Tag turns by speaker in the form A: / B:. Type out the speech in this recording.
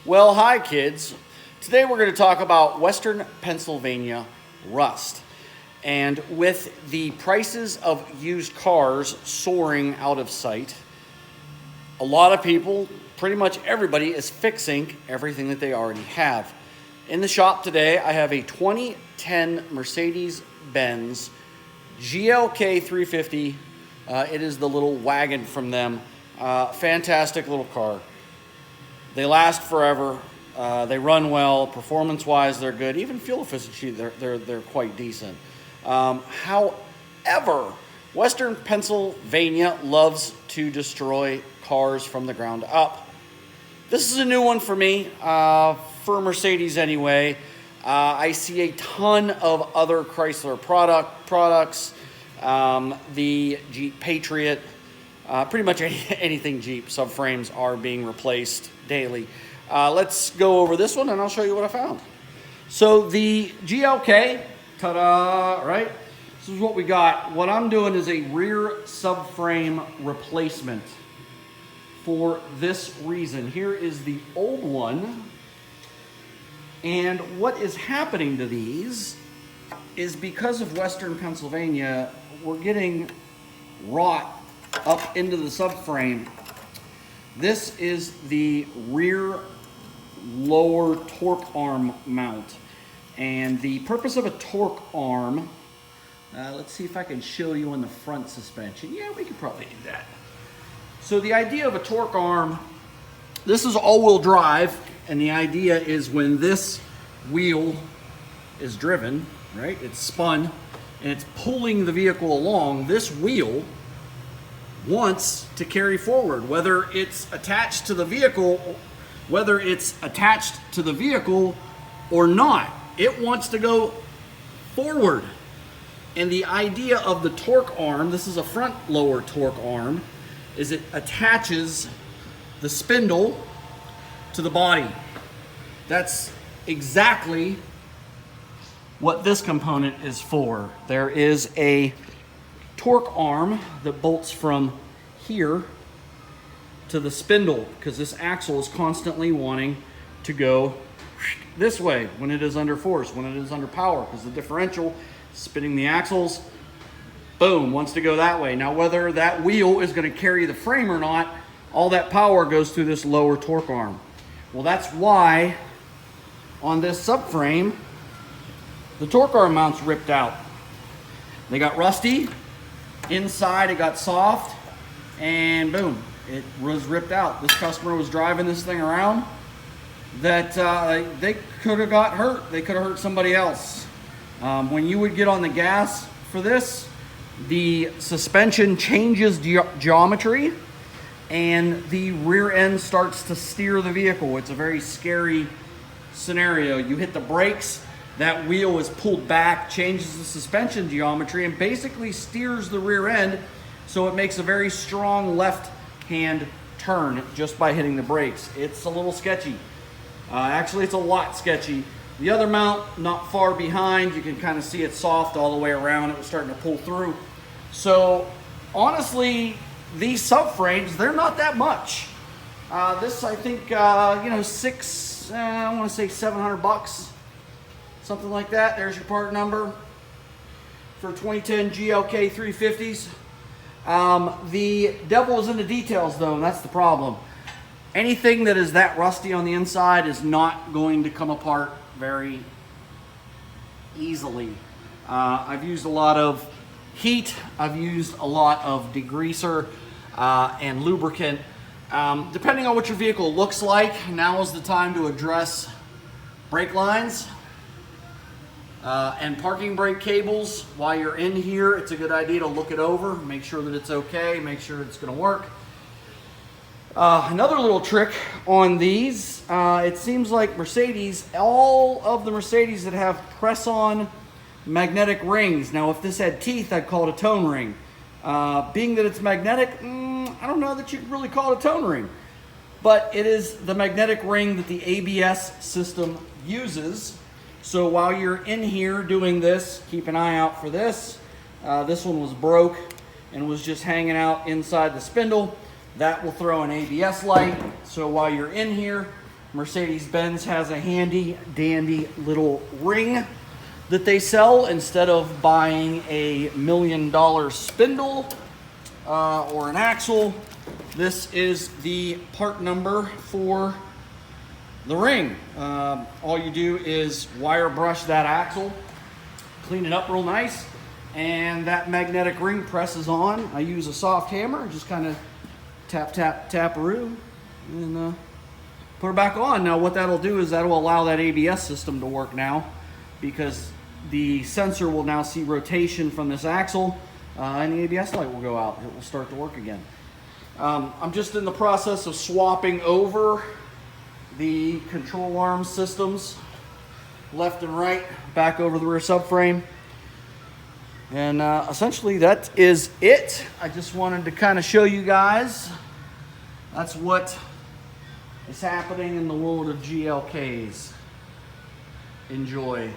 A: Well, hi kids. Today we're going to talk about Western Pennsylvania rust. And with the prices of used cars soaring out of sight, a lot of people, pretty much everybody, is fixing everything that they already have. In the shop today, I have a 2010 Mercedes Benz GLK 350. It is the little wagon from them. Fantastic little car. They last forever. They run well. Performance-wise, they're good. Even fuel efficiency, they're quite decent. However, Western Pennsylvania loves to destroy cars from the ground up. This is a new one for me, for Mercedes anyway. I see a ton of other Chrysler products, the Jeep Patriot, pretty much anything Jeep. Subframes are being replaced daily. Let's go over this one and I'll show you what I found. So the GLK, ta-da, right? This is what we got. What I'm doing is a rear subframe replacement for this reason. Here is the old one. And what is happening to these is because of Western Pennsylvania, we're getting rot up into the subframe. This is the rear lower torque arm mount. And the purpose of a torque arm, let's see if I can show you on the front suspension. Yeah, we could probably do that. So the idea of a torque arm, this is all-wheel drive, and the idea is when this wheel is driven, right, it's spun, and it's pulling the vehicle along, this wheel wants to carry forward, whether it's attached to the vehicle or not. It wants to go forward. And the idea of the torque arm, this is a front lower torque arm, is it attaches the spindle to the body. That's exactly what this component is for. There is a torque arm that bolts from here to the spindle because this axle is constantly wanting to go this way when it is under force, when it is under power, because the differential spinning the axles, boom, wants to go that way. Now, whether that wheel is going to carry the frame or not, all that power goes through this lower torque arm. Well, that's why on this subframe, the torque arm mount's ripped out. They got rusty. Inside it got soft, and boom, it was ripped out. This customer was driving this thing around that they could have got hurt. They could have hurt somebody else. When you would get on the gas for this, the suspension changes geometry and the rear end starts to steer the vehicle. It's a very scary scenario. You hit the brakes, that wheel is pulled back, changes the suspension geometry, and basically steers the rear end, so it makes a very strong left-hand turn just by hitting the brakes. It's a little sketchy. Actually, it's a lot sketchy. The other mount, not far behind, you can kind of see it soft all the way around. It was starting to pull through. So, honestly, these subframes, they're not that much. This, I think, I want to say $700. Something like that. There's your part number for 2010 GLK 350s. The devil is in the details, though, and that's the problem. Anything that is that rusty on the inside is not going to come apart very easily. I've used a lot of heat. I've used a lot of degreaser and lubricant. Depending on what your vehicle looks like, now is the time to address brake lines. And parking brake cables. While you're in here, it's a good idea to look it over, make sure that it's okay, make sure it's going to work. Another little trick on these, it seems like Mercedes, all of the Mercedes that have press-on magnetic rings. Now, if this had teeth, I'd call it a tone ring. Being that it's magnetic, I don't know that you could really call it a tone ring. But it is the magnetic ring that the ABS system uses. So while you're in here doing this, keep an eye out for this. This one was broke and was just hanging out inside the spindle. That will throw an ABS light. So while you're in here, Mercedes Benz has a handy dandy little ring that they sell instead of buying a $1 million spindle or an axle. This is the part number for the ring. All you do is wire brush that axle, clean it up real nice, and that magnetic ring presses on. I use a soft hammer, just kind of tap, tap, tap-a-roo, and put her back on. Now what that'll do is that'll allow that ABS system to work now, because the sensor will now see rotation from this axle, and the ABS light will go out. It will start to work again. I'm just in the process of swapping over the control arm systems left and right back over the rear subframe. And essentially that is it. I just wanted to kind of show you guys that's what is happening in the world of GLKs. Enjoy.